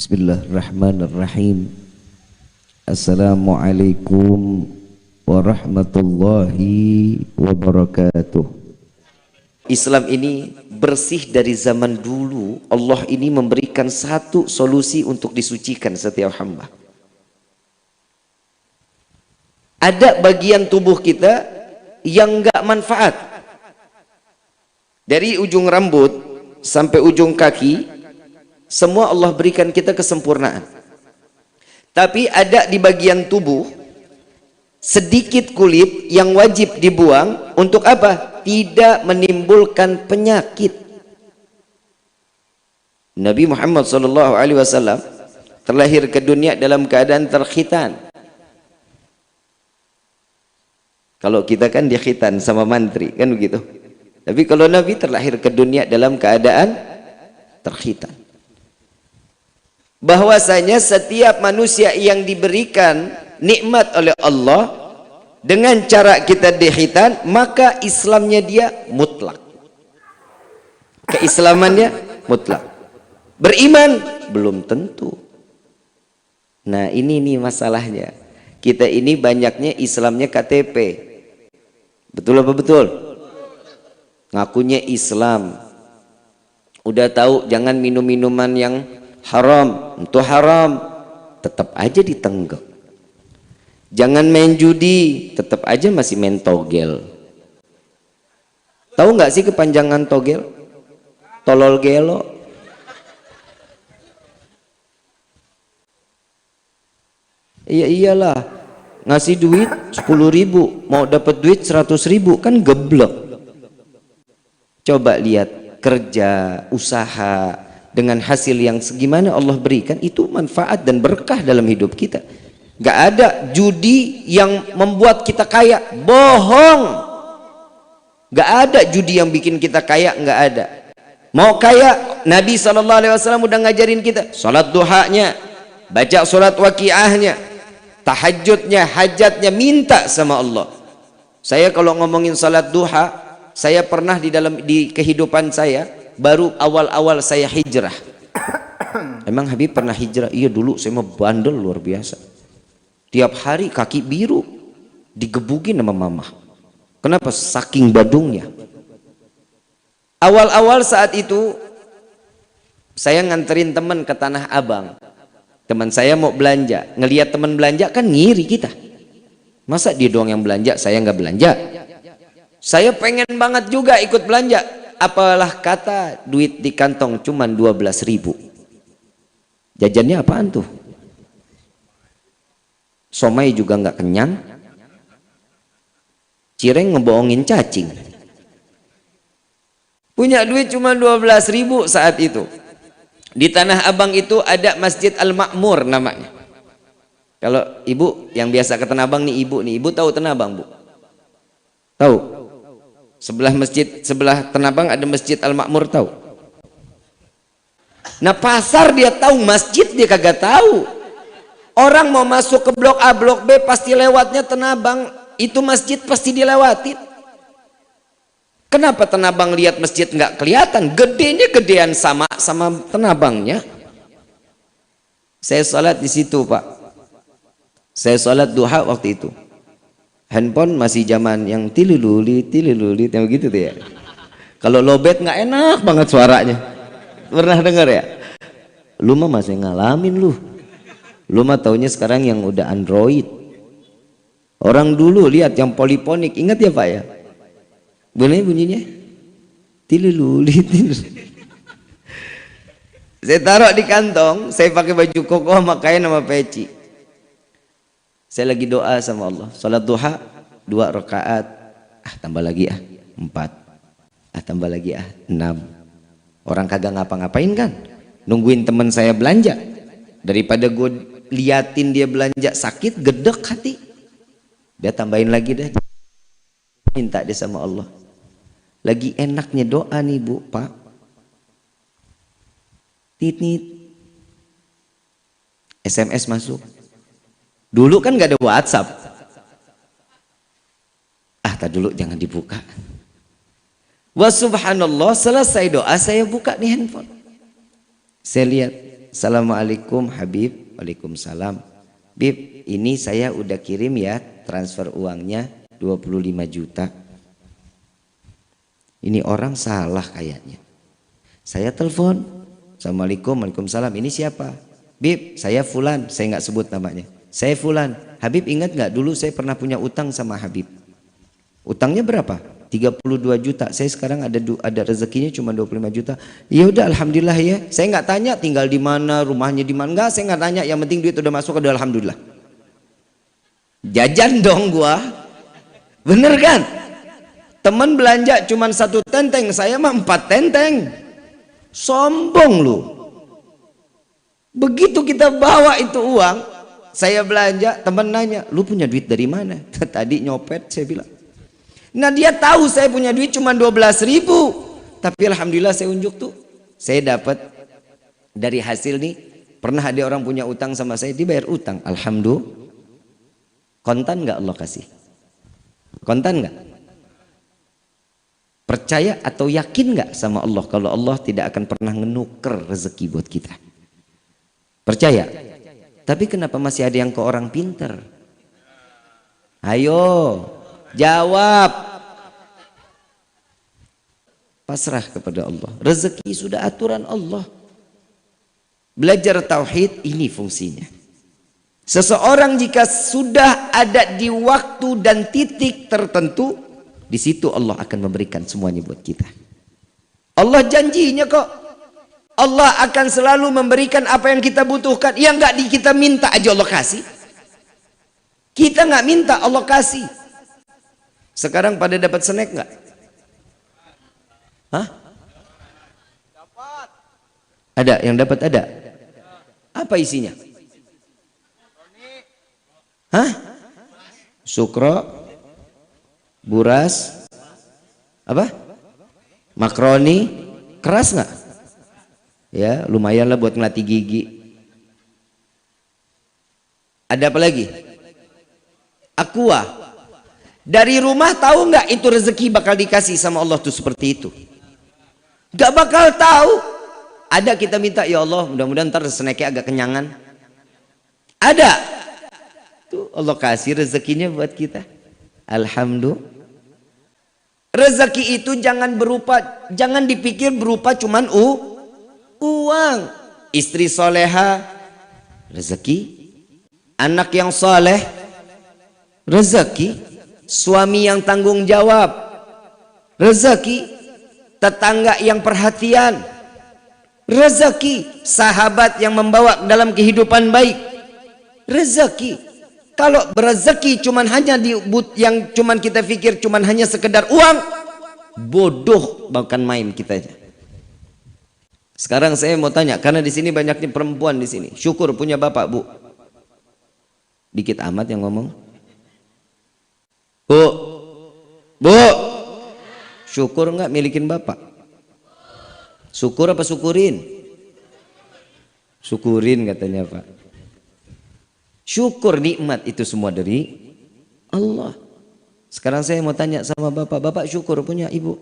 Bismillahirrahmanirrahim. Assalamualaikum warahmatullahi wabarakatuh. Islam ini bersih dari zaman dulu. Allah ini memberikan satu solusi untuk disucikan setiap hamba. Ada bagian tubuh kita yang enggak manfaat. Dari ujung rambut sampai ujung kaki, semua Allah berikan kita kesempurnaan. Tapi ada di bagian tubuh sedikit kulit yang wajib dibuang. Untuk apa? Tidak menimbulkan penyakit. Nabi Muhammad SAW terlahir ke dunia dalam keadaan terkhitan. Kalau kita kan dikhitan sama mantri, kan begitu. Tapi kalau Nabi terlahir ke dunia dalam keadaan terkhitan. Bahwasanya setiap manusia yang diberikan nikmat oleh Allah dengan cara kita dikhitan, maka Islamnya dia mutlak. Keislamannya mutlak. Beriman belum tentu. Nah, ini nih masalahnya. Kita ini banyaknya Islamnya KTP. Betul apa betul? Ngakunya Islam. Udah tahu jangan minum minuman yang haram, itu haram, tetap aja ditenggak. Jangan main judi, tetap aja masih main togel. Tahu nggak sih kepanjangan togel? Tolol gelo. Iya iyalah, ngasih duit 10.000, mau dapat duit 100.000, kan geblek. Coba lihat kerja, usaha dengan hasil yang segimana Allah berikan, itu manfaat dan berkah dalam hidup kita. Gak ada judi yang membuat kita kaya, bohong. Gak ada judi yang bikin kita kaya, gak ada. Mau kaya, Nabi SAW udah ngajarin kita salat duhanya, baca surat waqiahnya, tahajudnya, hajatnya, minta sama Allah. Saya kalau ngomongin salat duha, saya pernah di kehidupan saya, baru awal-awal saya hijrah. Emang Habib pernah hijrah? Iya, dulu saya mau bandel luar biasa. Tiap hari kaki biru digebukin sama mama. Kenapa? Saking badungnya. Awal-awal saat itu saya nganterin teman ke Tanah Abang. Teman saya mau belanja, ngelihat teman belanja kan ngiri kita. Masa dia doang yang belanja, saya nggak belanja? Saya pengen banget juga ikut belanja. Apalah kata duit di kantong cuman 12.000. Jajannya apaan tuh? Somai juga nggak kenyang. Cireng ngebohongin cacing. Punya duit cuma 12.000 saat itu. Di Tanah Abang itu ada Masjid Al-Makmur namanya. Kalau ibu yang biasa ke Tanah Abang nih, ibu tahu Tanah Abang, Bu? Tahu? Sebelah masjid, sebelah Tanah Abang ada Masjid Al-Makmur, tahu? Nah, pasar dia tahu, masjid dia kagak tahu. Orang mau masuk ke blok A, blok B pasti lewatnya Tanah Abang. Itu masjid pasti dilewatin. Kenapa Tanah Abang lihat masjid nggak kelihatan? Gedenya gedean sama Tanah Abangnya. Saya sholat di situ, Pak. Saya sholat duha waktu itu. Handphone masih zaman yang tililuli yang begitu tuh ya. Kalau lowbat nggak enak banget suaranya. Pernah dengar ya? Lu mah masih ngalamin lu. Lu mah taunya sekarang yang udah Android. Orang dulu lihat yang poliponik, ingat ya Pak ya? Bunyinya tililuli. Saya taruh di kantong, saya pakai baju koko sama kain sama peci. Saya lagi doa sama Allah, salat duha 2 rakaat, tambah lagi 4, tambah lagi 6. Orang kagak ngapa-ngapain kan, nungguin teman saya belanja. Daripada gue liatin dia belanja sakit, gedek hati. Dia tambahin lagi deh, minta dia sama Allah. Lagi enaknya doa nih Bu, Pak. Tit, SMS masuk. Dulu kan gak ada WhatsApp. Tak dulu jangan dibuka. Wa subhanallah, selesai doa saya buka nih handphone. Saya lihat Assalamualaikum Habib. Waalaikumsalam. Bib, ini saya udah kirim ya transfer uangnya 25 juta. Ini orang salah kayaknya. Saya telepon. Assalamualaikum, waalaikumsalam. Ini siapa? Bib, saya Fulan. Saya nggak sebut namanya. Saya Fulan. Habib ingat nggak dulu saya pernah punya utang sama Habib. Utangnya berapa? 32 juta. Saya sekarang ada rezekinya cuma 25 juta. Ya udah alhamdulillah ya. Saya nggak tanya tinggal di mana, rumahnya di mana. Enggak, saya nggak tanya. Yang penting duit udah masuk, udah alhamdulillah. Jajan dong gua. Bener kan? Teman belanja cuma 1 tenteng, saya mah 4 tenteng. Sombong lu. Begitu kita bawa itu uang, saya belanja, teman nanya, lu punya duit dari mana? Tadi nyopet, saya bilang. Nah dia tahu saya punya duit cuma 12.000, tapi alhamdulillah saya unjuk tuh, saya dapat dari hasil nih. Pernah ada orang punya utang sama saya, dibayar utang, alhamdulillah. Kontan nggak Allah kasih? Kontan nggak? Percaya atau yakin nggak sama Allah kalau Allah tidak akan pernah ngenuker rezeki buat kita? Percaya? Tapi kenapa masih ada yang ke orang pinter? Ayo jawab. Pasrah kepada Allah. Rezeki sudah aturan Allah. Belajar tauhid ini fungsinya. Seseorang jika sudah ada di waktu dan titik tertentu, di situ Allah akan memberikan semuanya buat kita. Allah janjinya kok. Allah akan selalu memberikan apa yang kita butuhkan. Yang nggak kita minta aja Allah kasih. Kita nggak minta Allah kasih. Sekarang pada dapat snack nggak? Hah? Ada yang dapat ada? Apa isinya? Hah? Sukro, buras, apa? Makroni, keras nggak? Ya lumayan lah buat ngelatih gigi. Ada apa lagi? Aqua. Dari rumah tahu nggak itu rezeki bakal dikasih sama Allah tuh seperti itu? Gak bakal tahu. Ada kita minta, ya Allah mudah-mudahan ntar snacknya agak kenyangan. Ada. Tuh Allah kasih rezekinya buat kita. Alhamdulillah. Rezeki itu jangan dipikir berupa cuman uang. Istri soleha, rezeki. Anak yang soleh, rezeki. Suami yang tanggung jawab, rezeki. Tetangga yang perhatian, rezeki. Sahabat yang membawa dalam kehidupan baik, rezeki. Kalau berezeki cuman hanya yang cuman kita pikir cuman hanya sekedar uang, bodoh bahkan main kita. Sekarang saya mau tanya, karena di sini banyaknya perempuan di sini. Syukur punya bapak, Bu. Dikit amat yang ngomong. Bu. Bu. Syukur nggak milikin bapak? Syukur apa syukurin? Syukurin katanya Pak. Syukur nikmat itu semua dari Allah. Sekarang saya mau tanya sama bapak, bapak syukur punya ibu?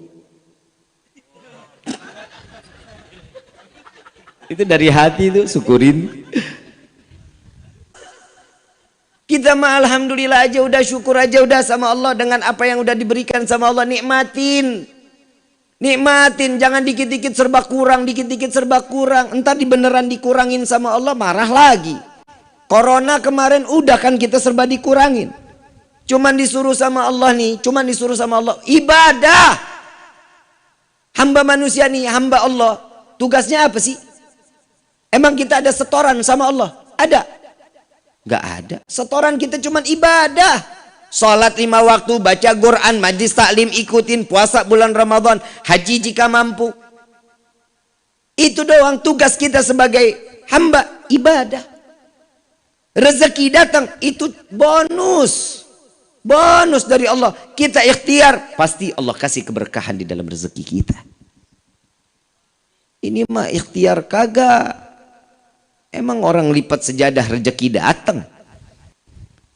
Itu dari hati itu syukurin. Kita mah alhamdulillah aja udah, syukur aja udah sama Allah dengan apa yang udah diberikan sama Allah. Nikmatin. Nikmatin, jangan dikit-dikit serba kurang, dikit-dikit serba kurang. Entar beneran dikurangin sama Allah, marah lagi. Corona kemarin udah kan kita serba dikurangin. Cuman disuruh sama Allah nih, cuman disuruh sama Allah ibadah. Hamba manusia nih, hamba Allah. Tugasnya apa sih? Emang kita ada setoran sama Allah? Ada? Gak ada. Setoran kita cuman ibadah. Salat 5 waktu, baca Quran, majlis taklim ikutin, puasa bulan Ramadan, haji jika mampu. Itu doang tugas kita sebagai hamba ibadah. Rezeki datang itu bonus. Bonus dari Allah. Kita ikhtiar, pasti Allah kasih keberkahan di dalam rezeki kita. Ini mah ikhtiar kagak. Emang orang lipat sejadah rezeki datang.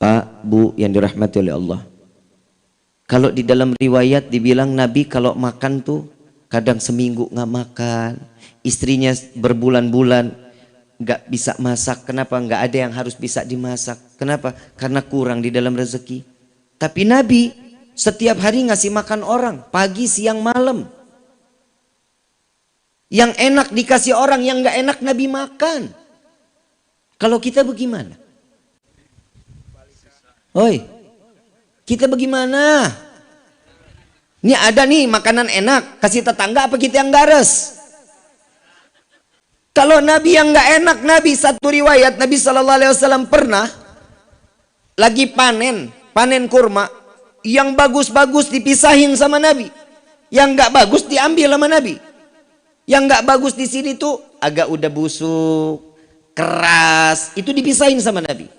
Pak, Bu yang dirahmati oleh Allah. Kalau di dalam riwayat dibilang Nabi kalau makan tuh kadang seminggu nggak makan. Istrinya berbulan-bulan nggak bisa masak. Kenapa? Nggak ada yang harus bisa dimasak. Kenapa? Karena kurang di dalam rezeki. Tapi Nabi setiap hari ngasih makan orang, pagi, siang, malam. Yang enak dikasih orang, yang nggak enak Nabi makan. Kalau kita bagaimana? Oi, kita bagaimana? Ini ada nih makanan enak, kasih tetangga apa kita yang gares? Kalau Nabi yang nggak enak, Nabi satu riwayat Nabi SAW pernah lagi panen kurma, yang bagus-bagus dipisahin sama Nabi, yang nggak bagus diambil sama Nabi. Yang nggak bagus di sini tuh agak udah busuk, keras, itu dipisahin sama Nabi.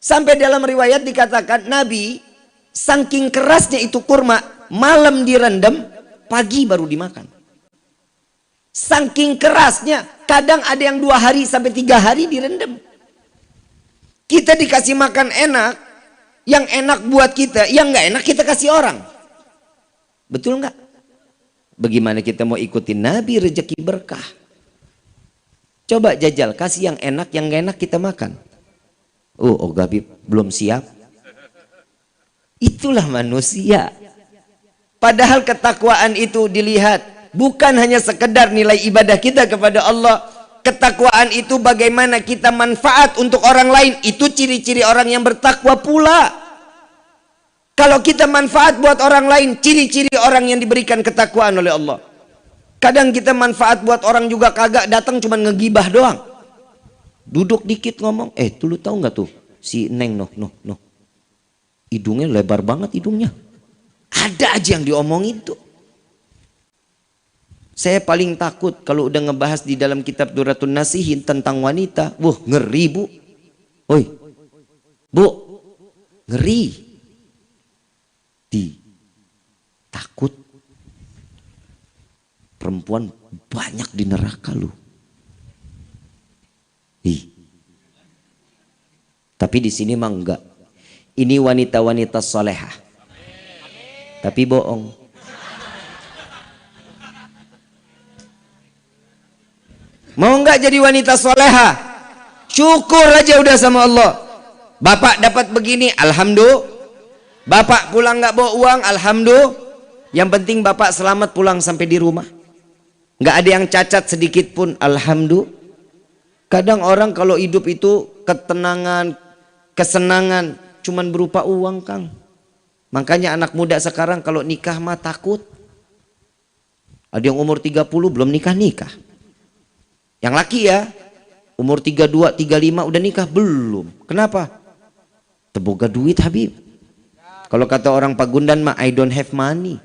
Sampai dalam riwayat dikatakan Nabi saking kerasnya itu kurma, malam direndam, pagi baru dimakan. Saking kerasnya, kadang ada yang 2 hari sampai 3 hari direndam. Kita dikasih makan enak, yang enak buat kita, yang nggak enak kita kasih orang. Betul nggak? Bagaimana kita mau ikutin Nabi rezeki berkah? Coba jajal, kasih yang enak, yang nggak enak kita makan. Oh Gabib belum siap. Itulah manusia. Padahal ketakwaan itu dilihat bukan hanya sekedar nilai ibadah kita kepada Allah. Ketakwaan itu bagaimana kita manfaat untuk orang lain. Itu ciri-ciri orang yang bertakwa pula. Kalau kita manfaat buat orang lain, ciri-ciri orang yang diberikan ketakwaan oleh Allah. Kadang kita manfaat buat orang juga kagak, datang cuma ngegibah doang. Duduk dikit ngomong, tuh lu tahu nggak tuh si Neng noh. Hidungnya lebar banget hidungnya. Ada aja yang diomongin tuh. Saya paling takut kalau udah ngebahas di dalam kitab Duratun Nasihin tentang wanita. Wah, ngeri bu. Oi, bu, ngeri. Takut perempuan banyak di neraka lu. Tapi di sini mah enggak. Ini wanita-wanita solehah. Tapi bohong. Mau enggak jadi wanita solehah? Syukur aja udah sama Allah. Bapak dapat begini, alhamdulillah. Bapak pulang nggak bawa uang, alhamdulillah. Yang penting bapak selamat pulang sampai di rumah. Nggak ada yang cacat sedikit pun, alhamdulillah. Kadang orang kalau hidup itu ketenangan, kesenangan, cuman berupa uang, Kang. Makanya anak muda sekarang kalau nikah mah takut. Ada yang umur 30 belum nikah. Yang laki ya, umur 32, 35 udah nikah belum. Kenapa? Teboga duit Habib. Kalau kata orang Pagundan mah I don't have money.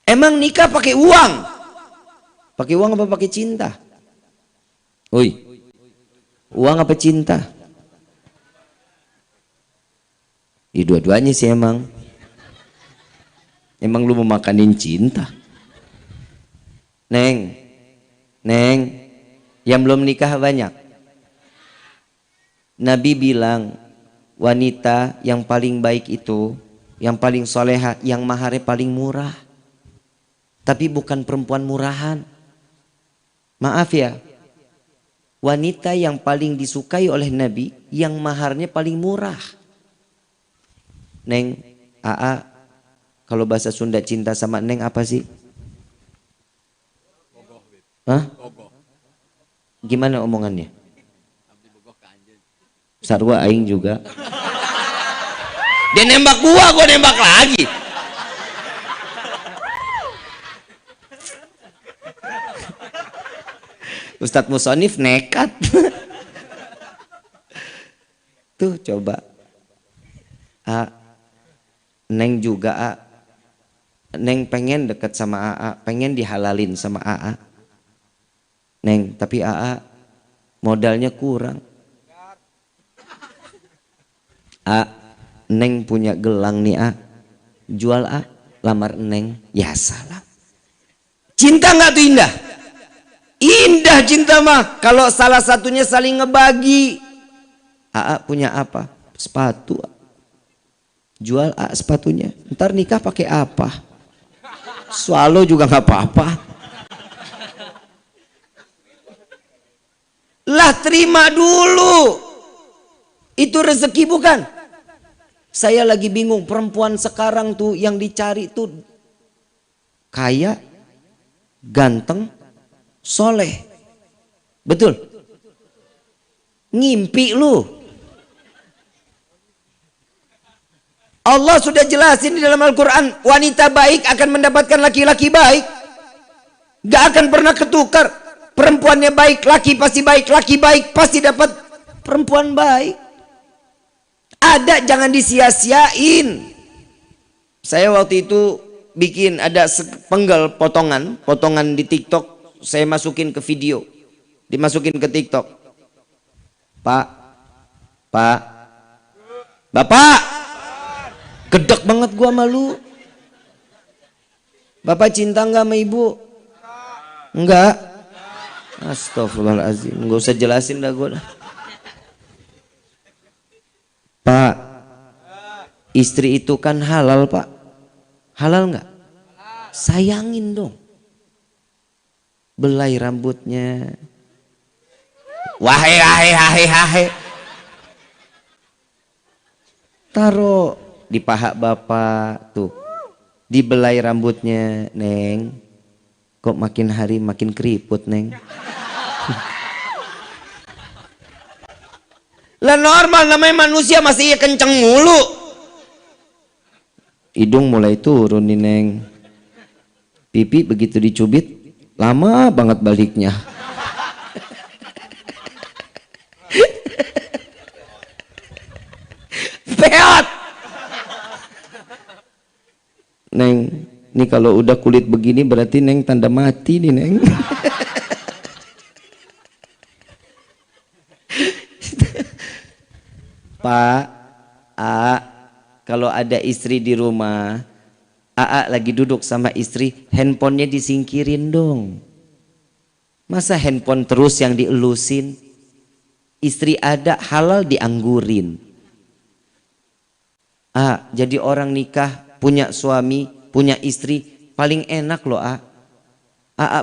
Emang nikah pakai uang? Pakai uang apa pakai cinta? Oi. Uang apa cinta? Dua-duanya sih emang. Emang lu mau makanin cinta? Neng, yang belum nikah banyak. Nabi bilang, wanita yang paling baik itu, yang paling soleha, yang maharnya paling murah. Tapi bukan perempuan murahan. Maaf ya, wanita yang paling disukai oleh Nabi, yang maharnya paling murah. Neng, Aa, kalau bahasa Sunda cinta sama Neng apa sih? Hah? Gimana omongannya? Sarwa aing juga. Dia nembak gua nembak lagi. Ustadz Musonif nekat. Tuh coba. Neng juga Neng pengen deket sama AA, pengen dihalalin sama AA. Neng, tapi AA modalnya kurang. Neng punya gelang nih jual lamar Neng. Ya salam. Cinta nggak tuh indah? Indah cinta mah kalau salah satunya saling ngebagi. Punya apa? Sepatu. Jual sepatunya. Ntar nikah pakai apa? Swallow juga nggak apa-apa. Udah terima dulu. Itu rezeki bukan? Saya lagi bingung, perempuan sekarang tuh yang dicari tuh kaya, ganteng, soleh. Betul? Ngimpi lu. Allah sudah jelasin di dalam Al-Quran, wanita baik akan mendapatkan laki-laki baik. Gak akan pernah ketukar. Perempuannya baik, laki pasti baik. Laki baik pasti dapat perempuan baik. Ada, jangan disia-siain. Saya waktu itu bikin ada sepenggal potongan di TikTok. Saya masukin ke video, dimasukin ke TikTok. Bapak, gedek banget gua malu. Bapak cinta nggak sama ibu? Enggak. Astagfirullahaladzim, nggak usah jelasin dah gua. Pak, istri itu kan halal, Pak. Halal nggak? Sayangin dong. Belai rambutnya. Wahai. Taruh di paha bapak tuh. Dibelai rambutnya, Neng. Kok makin hari makin keriput, Neng. Lah normal, namanya manusia, masih kenceng mulu. Hidung mulai turun nih, Neng. Pipi begitu dicubit, lama banget baliknya. Peot. Neng, ini kalau udah kulit begini berarti Neng tanda mati nih, Neng. Pak, kalau ada istri di rumah, lagi duduk sama istri, handphonenya disingkirin dong. Masa handphone terus yang dielusin? Istri ada, halal dianggurin. Jadi orang nikah, punya suami, punya istri, paling enak loh.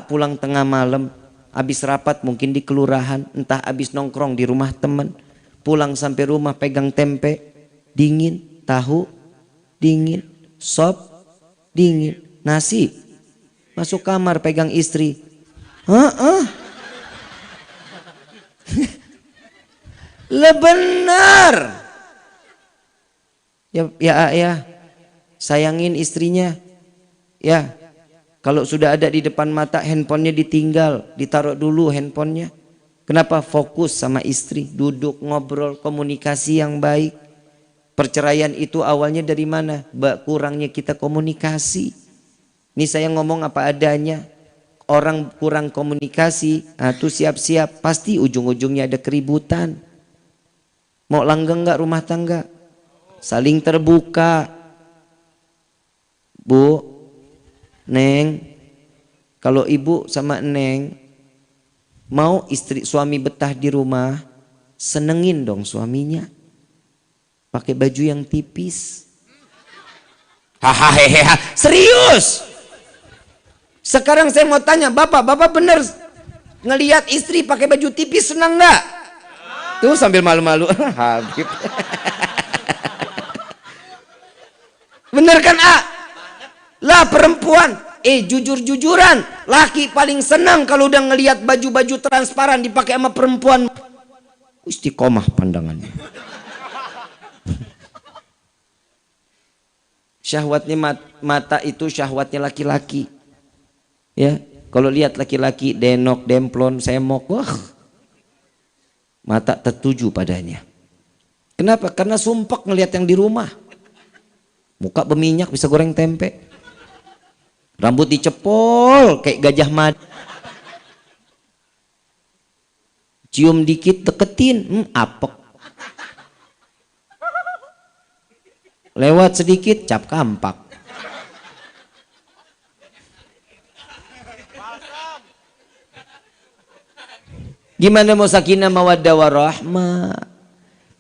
Pulang tengah malam, habis rapat mungkin di kelurahan, entah habis nongkrong di rumah temen, pulang sampai rumah pegang tempe, dingin, tahu, dingin, sop, dingin, nasi, masuk kamar pegang istri. Lah benar. Ya, sayangin istrinya. Ya, kalau sudah ada di depan mata, handphonenya ditinggal, ditaruh dulu handphonenya. Kenapa? Fokus sama istri, duduk ngobrol, komunikasi yang baik. Perceraian itu awalnya dari mana? Kurangnya kita komunikasi. Ini saya ngomong apa adanya. Orang kurang komunikasi, tuh siap-siap, pasti ujung-ujungnya ada keributan. Mau langgeng nggak rumah tangga? Saling terbuka. Bu, Neng, kalau ibu sama Neng mau suami betah di rumah, senengin dong suaminya. Pakai baju yang tipis. Hahaha, serius. Sekarang saya mau tanya, Bapak bener ngelihat istri pakai baju tipis senang nggak? Tuh sambil malu-malu. Habib. Bener kan, Lah perempuan, jujur-jujuran, laki paling senang kalau udah ngelihat baju-baju transparan dipakai sama perempuan. Istiqomah pandangannya. Syahwatnya mata itu syahwatnya laki-laki. Ya, kalau lihat laki-laki denok, demplon, semok, wah, mata tertuju padanya. Kenapa? Karena sumpek ngelihat yang di rumah. Muka berminyak bisa goreng tempe. Rambut dicepol kayak gajah mada. Cium dikit deketin, apek. Lewat sedikit cap kampak. Gimana mau sakinah mawaddah warahmah?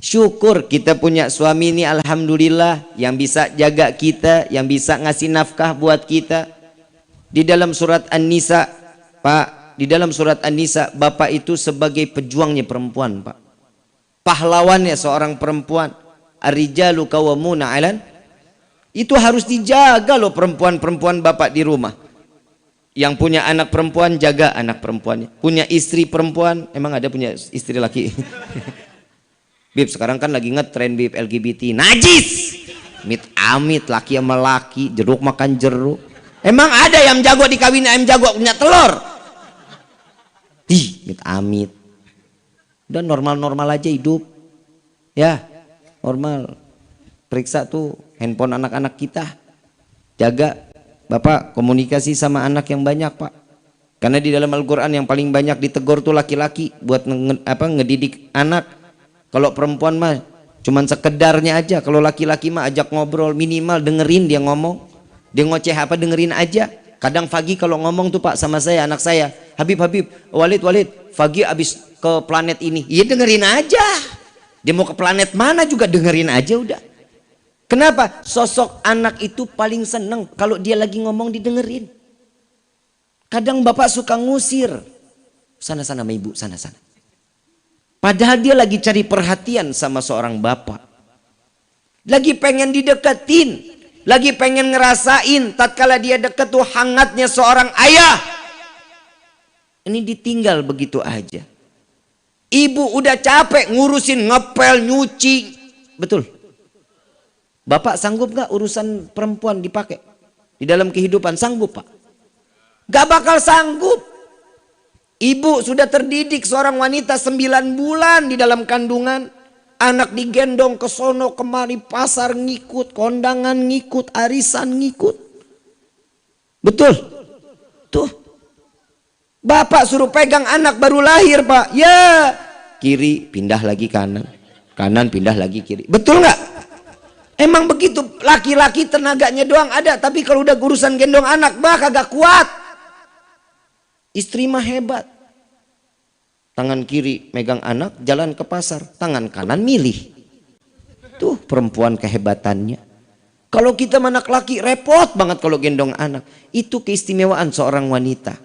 Syukur kita punya suami ini, alhamdulillah, yang bisa jaga kita, yang bisa ngasih nafkah buat kita. Di dalam surat An-Nisa, Pak, di dalam surat An-Nisa, bapak itu sebagai pejuangnya perempuan, Pak. Pahlawannya seorang perempuan. Ar-rijalu qawwamuna 'alan. Itu harus dijaga loh perempuan-perempuan bapak di rumah. Yang punya anak perempuan, jaga anak perempuannya. Punya istri perempuan, emang ada punya istri laki? Bib, sekarang kan lagi ngetren Bib LGBT. Najis! Amit laki sama laki, jeruk makan jeruk. Emang ada yang jago dikawin ayam jago punya telur? Amit. Dan normal-normal aja hidup. Ya, normal. Periksa tuh handphone anak-anak kita. Jaga. Bapak komunikasi sama anak yang banyak, Pak. Karena di dalam Al-Quran yang paling banyak ditegur tuh laki-laki buat ngedidik anak. Kalau perempuan mah cuman sekedarnya aja. Kalau laki-laki mah ajak ngobrol, minimal dengerin dia ngomong. Dia ngoceh apa dengerin aja. Kadang Fagi kalau ngomong tuh Pak sama saya, anak saya, Habib, Walid, Fagi abis ke planet ini. Iya dengerin aja. Dia mau ke planet mana juga dengerin aja udah. Kenapa? Sosok anak itu paling seneng kalau dia lagi ngomong didengerin. Kadang bapak suka ngusir. Sana-sana sama ibu, sana-sana. Padahal dia lagi cari perhatian sama seorang bapak. Lagi pengen dideketin. Lagi pengen ngerasain tatkala dia deket tuh hangatnya seorang ayah. Ini ditinggal begitu aja. Ibu udah capek ngurusin ngepel, nyuci. Betul. Bapak sanggup gak urusan perempuan dipakai di dalam kehidupan? Sanggup, Pak? Gak bakal sanggup. Ibu sudah terdidik seorang wanita 9 bulan di dalam kandungan. Anak digendong ke sono kemari, pasar ngikut, kondangan ngikut, arisan ngikut. Betul? Tuh. Bapak suruh pegang anak baru lahir, Pak. Ya, kiri pindah lagi kanan. Kanan pindah lagi kiri. Betul nggak? Emang begitu, laki-laki tenaganya doang ada, tapi kalau udah urusan gendong anak bah kagak kuat. Istri mah hebat. Tangan kiri megang anak, jalan ke pasar, tangan kanan milih. Tuh perempuan kehebatannya. Kalau kita anak laki repot banget kalau gendong anak. Itu keistimewaan seorang wanita.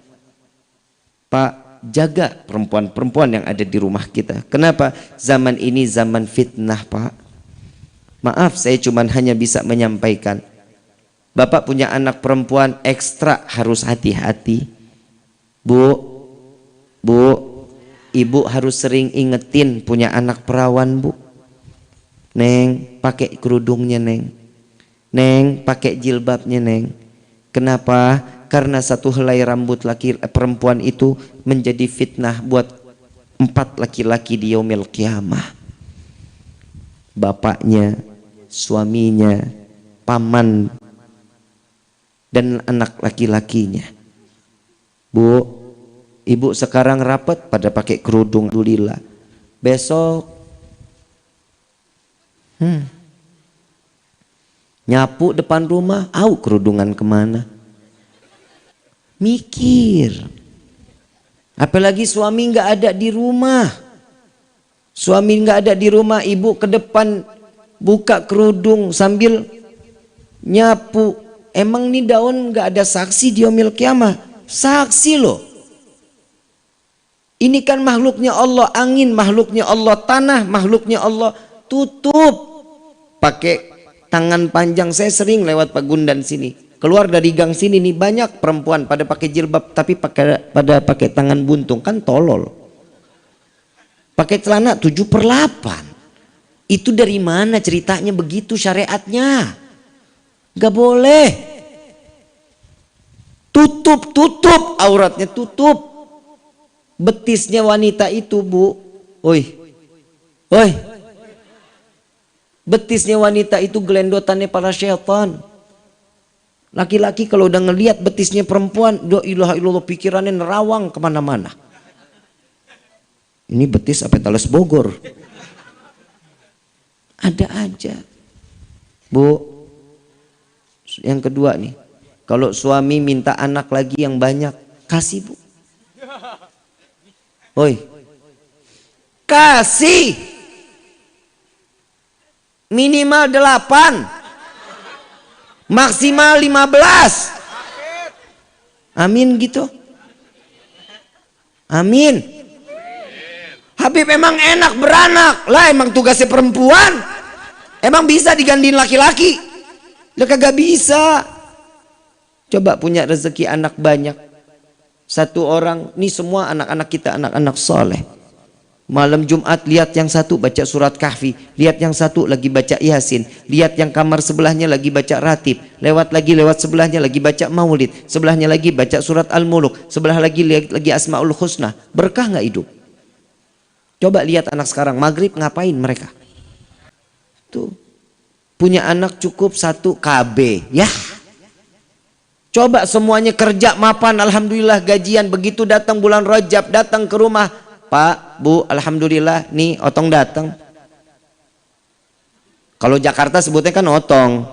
Pak, jaga perempuan-perempuan yang ada di rumah kita. Kenapa? Zaman ini zaman fitnah, Pak. Maaf, saya cuma hanya bisa menyampaikan. Bapak punya anak perempuan ekstra harus hati-hati. Bu, ibu harus sering ingetin punya anak perawan, Bu. Neng, pakai kerudungnya, Neng. Neng, pakai jilbabnya, Neng. Kenapa? Karena satu helai rambut perempuan itu menjadi fitnah buat 4 laki-laki di yaumil qiyamah. Bapaknya, suaminya, paman, dan anak laki-lakinya. Bu, ibu sekarang rapat pada pakai kerudung, alhamdulillah. Besok nyapu depan rumah, kerudungan kemana? Mikir. Apalagi suami nggak ada di rumah. Suami nggak ada di rumah, ibu ke depan buka kerudung sambil nyapu. Emang nih daun nggak ada saksi di yaumil qiyamah? Saksi loh. Ini kan makhluknya Allah, angin makhluknya Allah, tanah makhluknya Allah. Tutup pakai tangan panjang. Saya sering lewat Pagundan sini. Keluar dari gang sini nih banyak perempuan pada pakai jilbab tapi pada pakai tangan buntung, kan tolol. Pakai celana 7/8. Itu dari mana ceritanya begitu syariatnya? Gak boleh. Tutup auratnya, tutup. Betisnya wanita itu, Bu. Oi. Betisnya wanita itu gelendotannya para syaitan. Laki-laki kalau udah ngelihat betisnya perempuan, la ilaha illallah, pikirannya nerawang kemana-mana. Ini betis apa Talas Bogor? Ada aja. Bu, yang kedua nih, kalau suami minta anak lagi yang banyak, kasih, Bu. Kasih. Minimal 8. Maksimal 15. Amin gitu. Amin. Habib emang enak beranak lah, emang tugasnya perempuan. Emang bisa digantiin laki-laki? Lah kagak bisa. Coba punya rezeki anak banyak. Satu orang, nih semua anak-anak kita anak-anak soleh. Malam Jumat lihat yang satu baca surat Kahfi, lihat yang satu lagi baca Yasin, lihat yang kamar sebelahnya lagi baca Ratib, lewat sebelahnya lagi baca Maulid, sebelahnya lagi baca surat Al-Muluk, sebelah lagi Asmaul Husna. Berkah nggak hidup? Coba lihat anak sekarang, maghrib ngapain mereka? Tuh, punya anak cukup 1 KB, ya. Coba semuanya kerja mapan, alhamdulillah gajian. Begitu datang bulan Rajab, datang ke rumah, Pak, Bu, alhamdulillah nih otong datang. Kalau Jakarta sebutnya kan otong.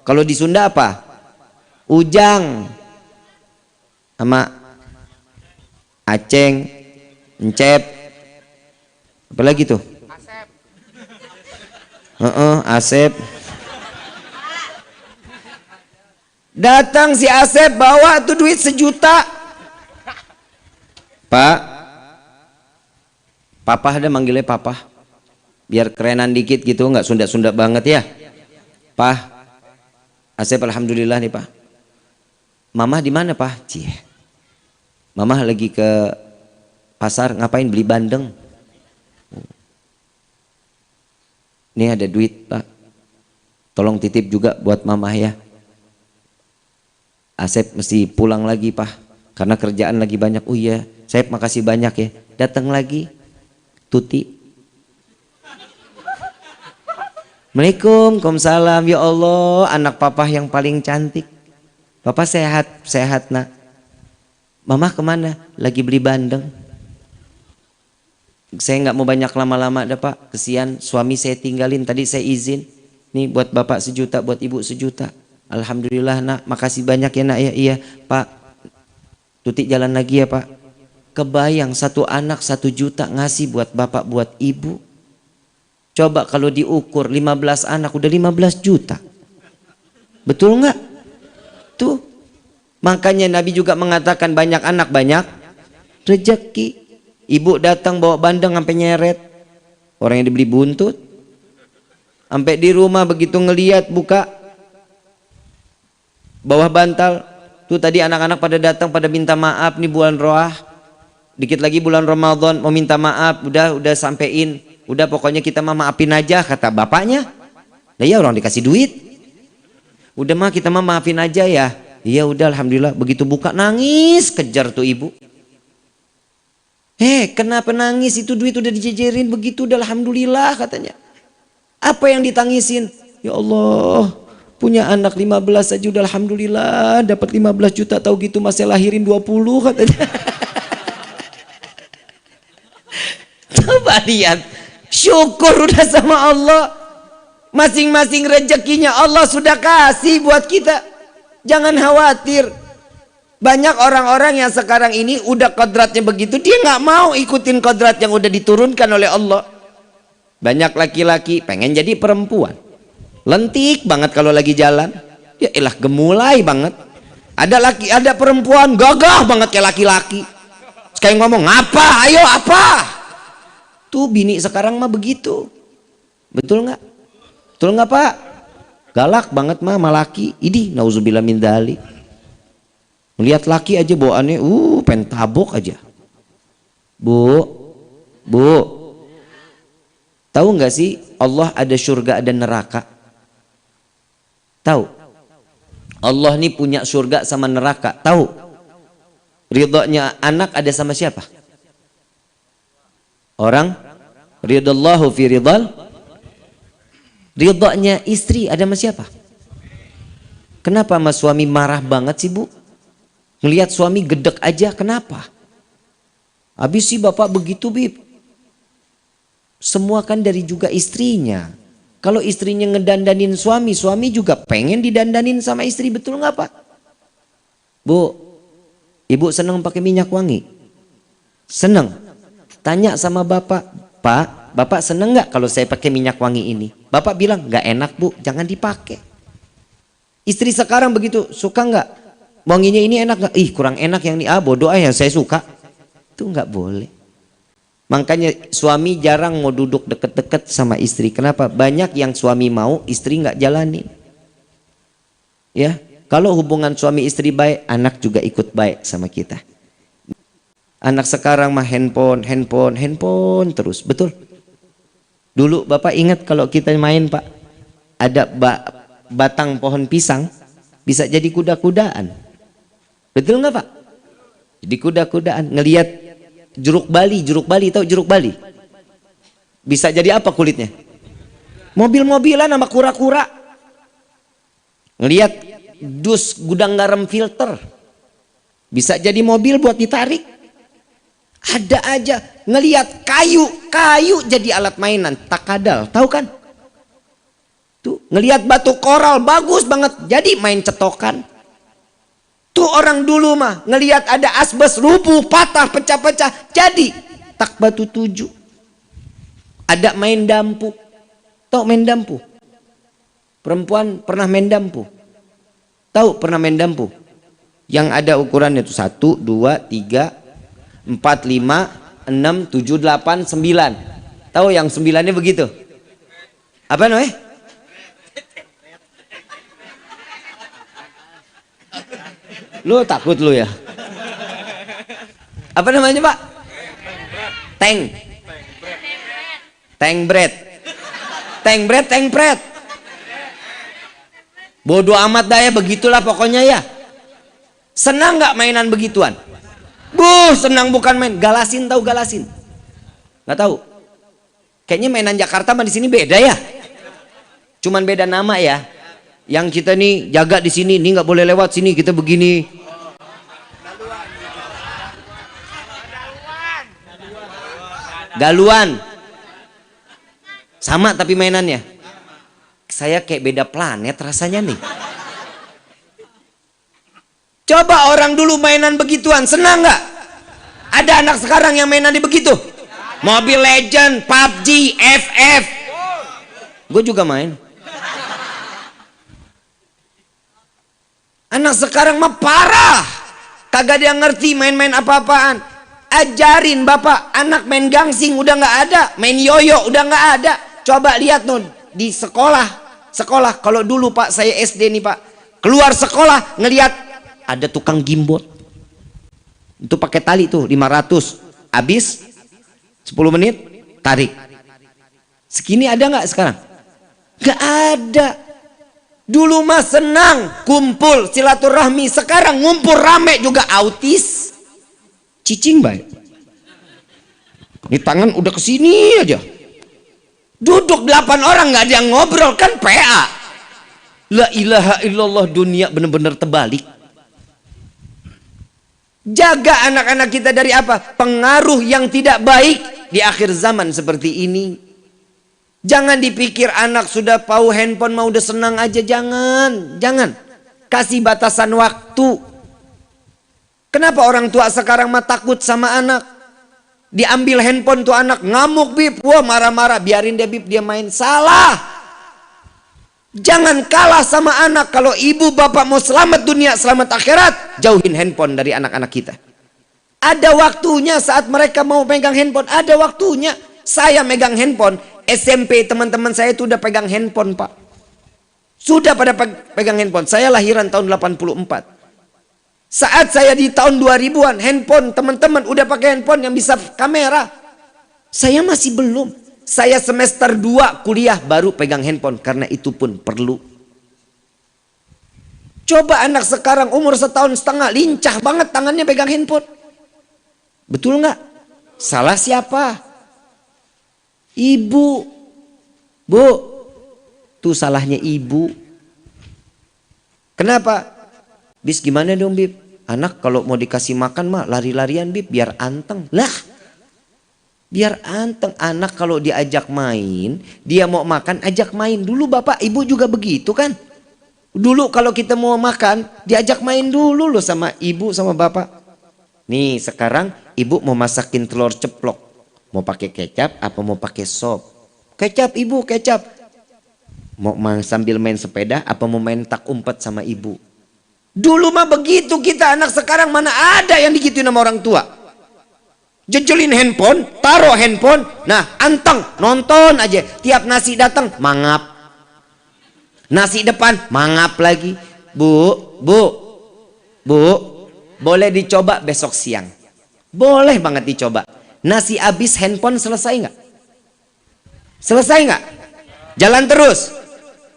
Kalau di Sunda apa? Ujang. Sama Aceng, Encep. Apa lagi tuh? Asep. Datang si Asep bawa tuh duit 1 juta. Pak, Papa ada manggilnya Papa. Biar kerenan dikit gitu, nggak Sunda-Sunda banget ya. Pak, Asep alhamdulillah nih Pak. Mama di mana Pak? Cie. Mama lagi ke pasar, ngapain beli bandeng? Nih ada duit Pak, tolong titip juga buat mama ya. Asep mesti pulang lagi Pak, karena kerjaan lagi banyak. Oh iya, saya makasih banyak ya. Datang lagi Tuti. Assalamualaikum, Waalaikumsalam. Ya Allah, anak papa yang paling cantik. Papa sehat, sehat nak. Mama kemana? Lagi beli bandeng. Saya nggak mau banyak lama-lama dah Pak, kesian suami saya tinggalin, tadi saya izin nih buat bapak 1 juta, buat ibu 1 juta. Alhamdulillah nak, makasih banyak ya nak ya. Iya Pak, Tuti jalan lagi ya Pak. Kebayang 1 anak 1 juta ngasih buat bapak buat ibu. Coba kalau diukur 15 anak udah 15 juta. Betul nggak? Tuh, makanya Nabi juga mengatakan banyak anak banyak rezeki. Ibu datang bawa bandeng sampai nyeret. Orang yang dibeli buntut. Sampai di rumah begitu ngeliat buka bawah bantal. Tuh tadi anak-anak pada datang pada minta maaf nih bulan Roah. Dikit lagi bulan Ramadan mau minta maaf. Udah sampein. Udah pokoknya kita mah maafin aja kata bapaknya. Nah ya orang dikasih duit. Udah mah kita mah maafin aja ya. Iya udah alhamdulillah. Begitu buka nangis kejar tuh ibu. Kenapa nangis? Itu duit udah dijejerin begitu, udah alhamdulillah katanya. Apa yang ditangisin? Ya Allah, punya anak 15 aja udah alhamdulillah, dapat 15 juta, tahu gitu masih lahirin 20 katanya. Coba lihat, syukur udah sama Allah. Masing-masing rezekinya Allah sudah kasih buat kita. Jangan khawatir. Banyak orang-orang yang sekarang ini udah kodratnya begitu, dia nggak mau ikutin kodrat yang udah diturunkan oleh Allah. Banyak laki-laki pengen jadi perempuan, lentik banget kalau lagi jalan, ya elah gemulai banget. Ada perempuan gagah banget kayak laki-laki, sekali ngomong apa, ayo apa. Tuh bini sekarang mah begitu, betul nggak? Betul nggak Pak? Galak banget mah laki, idih nauzubillah min dzalik. Melihat laki aja bawaannya pengen tabok aja. Bu, tahu nggak sih Allah ada surga ada neraka? Tahu? Allah nih punya surga sama neraka. Tahu? Ridhonya anak ada sama siapa? Orang ridallahu fi ridal. Ridhonya istri ada sama siapa? Kenapa sama suami marah banget sih Bu? Ngelihat suami gedek aja, kenapa? Habis sih bapak begitu Bib. Semua kan dari juga istrinya. Kalau istrinya ngedandanin suami, suami juga pengen didandanin sama istri, betul nggak Pak? Bu, ibu seneng pakai minyak wangi? Seneng. Tanya sama bapak, Pak, bapak seneng nggak kalau saya pakai minyak wangi ini? Bapak bilang nggak enak Bu, jangan dipakai. Istri sekarang begitu, suka nggak? Wanginya ini enak gak? Ih kurang enak yang ini, bodoh yang saya suka. Itu nggak boleh. Makanya suami jarang mau duduk deket-deket sama istri. Kenapa? Banyak yang suami mau, istri nggak jalani. Ya, kalau hubungan suami istri baik, anak juga ikut baik sama kita. Anak sekarang mah handphone terus, betul? Dulu Bapak ingat kalau kita main Pak, ada batang pohon pisang, bisa jadi kuda-kudaan. Betul nggak Pak? Jadi kuda-kudaan, ngelihat jeruk Bali, tahu jeruk Bali? Bisa jadi apa kulitnya? Mobil-mobilan sama kura-kura. Ngelihat dus gudang garam filter, bisa jadi mobil buat ditarik. Ada aja ngelihat kayu jadi alat mainan, takadal, tahu kan? Tuh ngelihat batu koral bagus banget, jadi main cetokan. Tuh orang dulu mah ngelihat ada asbes rubuh, patah, pecah-pecah, jadi tak batu 7. Ada main dampu, tahu main dampu? Perempuan pernah main dampu? Tahu pernah main dampu? Yang ada ukurannya tuh 1, 2, 3, 4, 5, 6, 7, 8, 9. Tahu yang 9-nya begitu? Apa namanya? Lu takut lu ya? Apa namanya Pak? Tank bread. Bodoh amat dah ya, begitulah pokoknya ya. Senang nggak mainan begituan? Senang bukan main. Galasin, tahu galasin? Nggak tahu. Kayaknya mainan Jakarta mah di sini beda ya. Cuman beda nama ya. Yang kita nih jaga di sini, nih nggak boleh lewat sini, kita begini. Galuan. Sama tapi mainannya. Saya kayak beda planet rasanya nih. Coba orang dulu mainan begituan, senang nggak? Ada anak sekarang yang mainan di begitu? Mobile Legend, PUBG, FF. Gue juga main. Anak sekarang mah parah. Kagak dia ngerti main-main apa-apaan. Ajarin Bapak, anak main gangsing udah nggak ada, main yoyo udah nggak ada. Coba lihat tuh di sekolah. Kalau dulu Pak, saya SD nih Pak, keluar sekolah ngelihat ada tukang gimbot. Itu pakai tali tuh 500. Habis 10 menit tarik. Segini ada nggak sekarang? Nggak ada. Dulu mah senang kumpul silaturahmi, sekarang ngumpul rame juga autis. Cicing baik. Ini tangan udah kesini aja. Duduk 8 orang nggak ada yang ngobrol, kan PA. La ilaha illallah, dunia benar-benar terbalik. Jaga anak-anak kita dari apa? Pengaruh yang tidak baik di akhir zaman seperti ini. Jangan dipikir anak sudah tahu handphone mau udah senang aja, jangan. Kasih batasan waktu. Kenapa orang tua sekarang mah takut sama anak? Diambil handphone tuh anak ngamuk bib, wah marah-marah, biarin dia bib, dia main. Salah. Jangan kalah sama anak. Kalau ibu bapak mau selamat dunia selamat akhirat, jauhin handphone dari anak-anak kita. Ada waktunya saat mereka mau pegang handphone, ada waktunya. Saya megang handphone SMP, teman-teman saya itu udah pegang handphone Pak. Sudah pada pegang handphone. Saya lahiran tahun 84. Saat saya di tahun 2000-an, handphone teman-teman udah pakai handphone yang bisa kamera. Saya masih belum. Saya semester 2 kuliah baru pegang handphone, karena itu pun perlu. Coba anak sekarang umur 1,5 tahun, lincah banget tangannya pegang handphone. Betul nggak? Salah siapa? Ibu. Bu, tuh salahnya ibu. Kenapa? Bis gimana dong Bib? Anak kalau mau dikasih makan mah lari-larian Bib, biar anteng. Lah, biar anteng. Anak kalau diajak main, dia mau makan, ajak main. Dulu bapak ibu juga begitu kan? Dulu kalau kita mau makan, diajak main dulu loh sama ibu sama bapak. Nih sekarang ibu mau masakin telur ceplok, mau pakai kecap apa mau pakai sop? Kecap ibu, kecap. Mau sambil main sepeda apa mau main tak umpet sama ibu? Dulu mah begitu kita, anak sekarang mana ada yang digituin sama orang tua. jejelin handphone, taruh handphone, nah anteng, nonton aja. Tiap nasi datang, mangap. Nasi depan, mangap lagi. Bu, boleh dicoba besok siang. Boleh banget dicoba. Nasi habis, handphone selesai nggak? Selesai nggak? Jalan terus.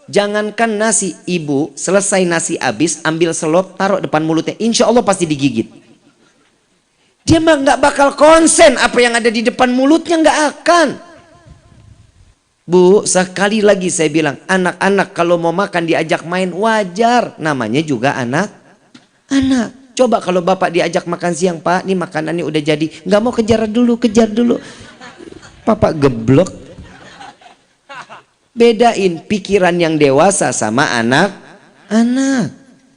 Jangankan nasi, ibu selesai nasi habis, ambil selop, taruh depan mulutnya. Insya Allah pasti digigit. Dia mah nggak bakal konsen apa yang ada di depan mulutnya, nggak akan. Bu, sekali lagi saya bilang, anak-anak kalau mau makan diajak main wajar, namanya juga anak. Coba kalau bapak diajak makan siang, Pak, nih makanannya udah jadi, nggak mau kejar dulu. Papa geblok. Bedain pikiran yang dewasa sama anak.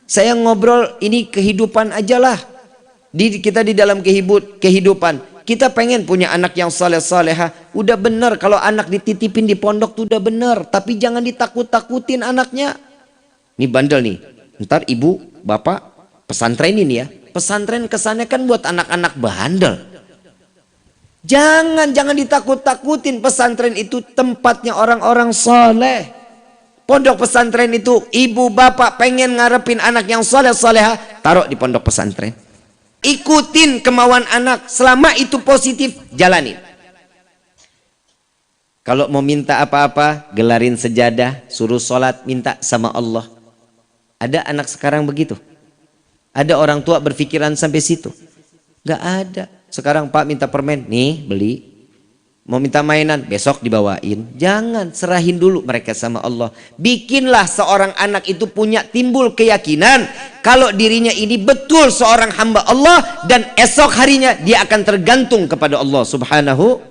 Saya ngobrol ini kehidupan aja lah. Kita di dalam kehidupan kita pengen punya anak yang saleh-salehah. Udah bener kalau anak dititipin di pondok tuh udah bener, tapi jangan ditakut-takutin anaknya. Ini bandel nih, ntar ibu bapak pesantren ini ya, pesantren kesannya kan buat anak-anak bandel. Jangan ditakut-takutin. Pesantren itu tempatnya orang-orang saleh. Pondok pesantren itu ibu bapak pengen ngarepin anak yang saleh-salehah, taruh di pondok pesantren. Ikutin kemauan anak, selama itu positif, jalanin. Kalau mau minta apa-apa, gelarin sejadah, suruh sholat, minta sama Allah. Ada anak sekarang begitu? Ada orang tua berpikiran sampai situ? Gak ada. Sekarang Pak minta permen, nih beli. Mau minta mainan, besok dibawain. Jangan, serahin dulu mereka sama Allah. Bikinlah seorang anak itu punya timbul keyakinan kalau dirinya ini betul seorang hamba Allah, dan esok harinya dia akan tergantung kepada Allah Subhanahu.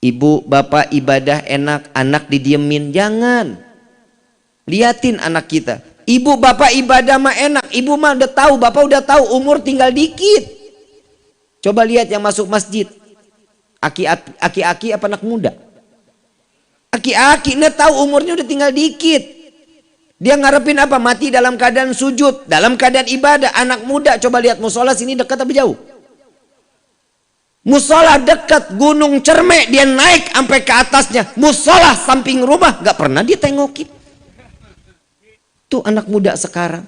Ibu bapak ibadah enak, anak didiemin, jangan. Liatin anak kita. Ibu bapak ibadah mah enak, ibu mah udah tahu, bapak udah tahu, umur tinggal dikit. Coba lihat yang masuk masjid, aki-aki apa anak muda? Aki-aki, ini tahu umurnya udah tinggal dikit. Dia ngarepin apa? Mati dalam keadaan sujud, dalam keadaan ibadah. Anak muda, coba lihat musola sini dekat apa jauh? Musola dekat, Gunung Cermek dia naik sampai ke atasnya. Musola samping rumah, gak pernah dia tengokin. Tuh anak muda sekarang.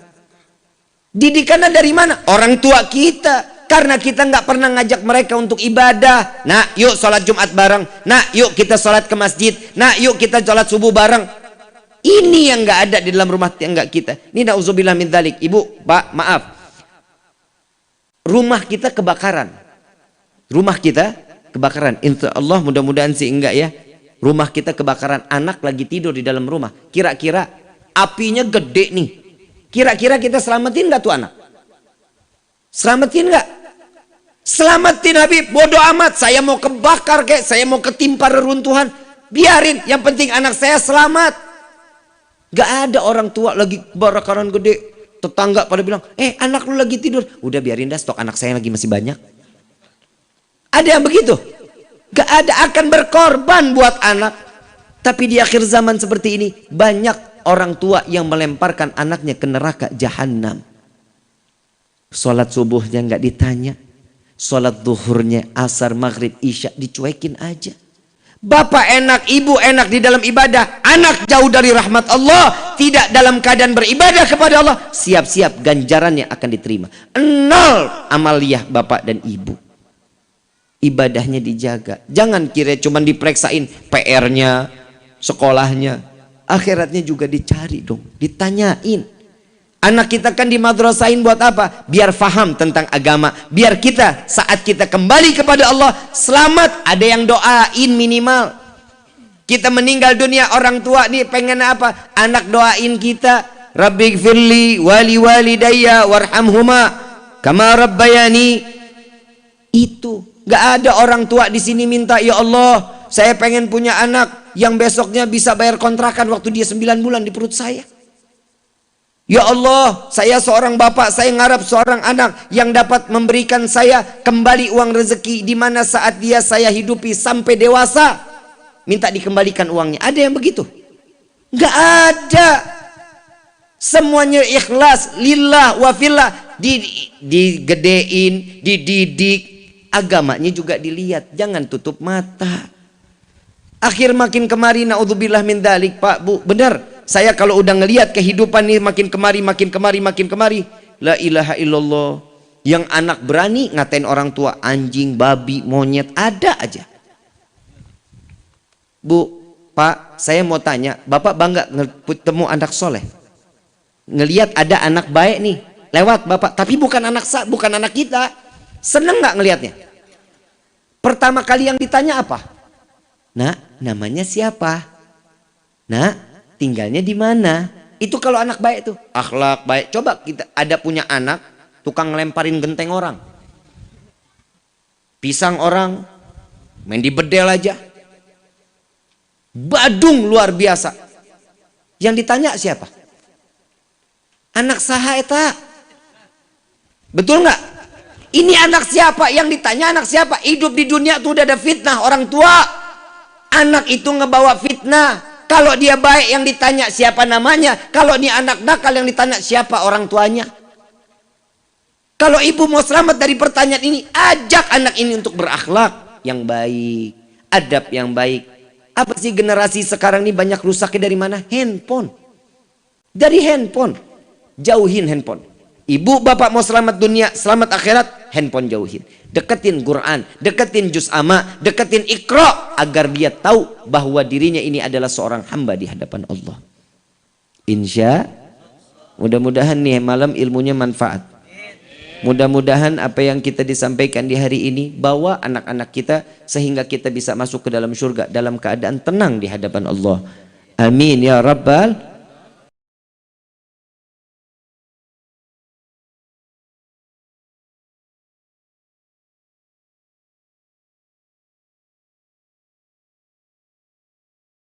Didikannya dari mana? Orang tua kita. Karena kita nggak pernah ngajak mereka untuk ibadah. Nah, yuk sholat Jumat bareng. Nah, yuk kita sholat ke masjid. Nah, yuk kita sholat subuh bareng. Ini yang nggak ada di dalam rumah tangga kita. Ini na'udzubillah min dzalik. Ibu, Pak, maaf. Rumah kita kebakaran. Rumah kita kebakaran. Insya Allah mudah-mudahan sih enggak ya. Rumah kita kebakaran. Anak lagi tidur di dalam rumah. Kira-kira apinya gede nih. Kira-kira kita selamatin nggak tuh anak? Selamatin nggak? Selamatin Habib, bodoh amat. Saya mau kebakar kayak, saya mau ketimpa reruntuhan, biarin. Yang penting anak saya selamat. Gak ada orang tua lagi kebakaran gede, tetangga pada bilang, anak lu lagi tidur. Udah biarin dah, stok anak saya lagi masih banyak. Ada yang begitu? Gak ada, akan berkorban buat anak. Tapi di akhir zaman seperti ini, banyak orang tua yang melemparkan anaknya ke neraka jahanam. Sholat subuhnya nggak ditanya, sholat zuhurnya, asar, maghrib, isya dicuekin aja. Bapak enak, ibu enak di dalam ibadah, anak jauh dari rahmat Allah, tidak dalam keadaan beribadah kepada Allah, siap-siap ganjarannya akan diterima. 0 amaliyah bapak dan ibu. Ibadahnya dijaga. Jangan kira cuma diperiksain PR-nya, sekolahnya, akhiratnya juga dicari dong, ditanyain. Anak kita kan dimadrasahin buat apa? Biar faham tentang agama. Biar kita saat kita kembali kepada Allah selamat. Ada yang doain minimal. Kita meninggal dunia, orang tua nih pengen apa? Anak doain kita. Rabbighfirli wali walidayya warhamhuma kama rabbayani. Itu gak ada orang tua di sini minta, ya Allah, saya pengen punya anak yang besoknya bisa bayar kontrakan waktu dia 9 bulan di perut saya. Ya Allah, saya seorang bapak, saya ngarap seorang anak yang dapat memberikan saya kembali uang rezeki di mana saat dia saya hidupi sampai dewasa, minta dikembalikan uangnya. Ada yang begitu? Nggak ada. Semuanya ikhlas, lillah wa fillah. Digedein, dididik, agamanya juga dilihat. Jangan tutup mata. Akhir makin kemari, naudzubillah min dzalik, Pak, Bu, benar. Saya kalau udah ngelihat kehidupan nih makin kemari, makin kemari. La ilaha illallah. Yang anak berani ngatain orang tua anjing, babi, monyet, ada aja. Bu, Pak, saya mau tanya, Bapak bangga ketemu anak soleh? Ngelihat ada anak baik nih lewat Bapak, tapi bukan anak kita. Seneng nggak ngelihatnya? Pertama kali yang ditanya apa? Nak, namanya siapa? Nak, tinggalnya di mana? Itu kalau anak baik tuh, akhlak baik. Coba kita ada punya anak tukang ngelemparin genteng orang, pisang orang, main di bedel aja, badung luar biasa. Yang ditanya siapa? Anak saha eta? Betul nggak? Ini anak siapa? Yang ditanya anak siapa? Hidup di dunia tuh udah ada fitnah orang tua. Anak itu ngebawa fitnah. Kalau dia baik yang ditanya siapa namanya. Kalau ini anak nakal yang ditanya siapa orang tuanya. Kalau ibu mau selamat dari pertanyaan ini, ajak anak ini untuk berakhlak yang baik, adab yang baik. Apa sih generasi sekarang ini banyak rusaknya dari mana? Handphone. Dari handphone. Jauhin handphone. Ibu bapak mau selamat dunia, selamat akhirat, handphone jauhin. Deketin Quran, deketin juz amma, deketin Iqra, agar dia tahu bahwa dirinya ini adalah seorang hamba di hadapan Allah. Insya, mudah-mudahan nih malam ilmunya manfaat. Mudah-mudahan apa yang kita disampaikan di hari ini bawa anak-anak kita sehingga kita bisa masuk ke dalam surga dalam keadaan tenang di hadapan Allah. Amin ya rabbal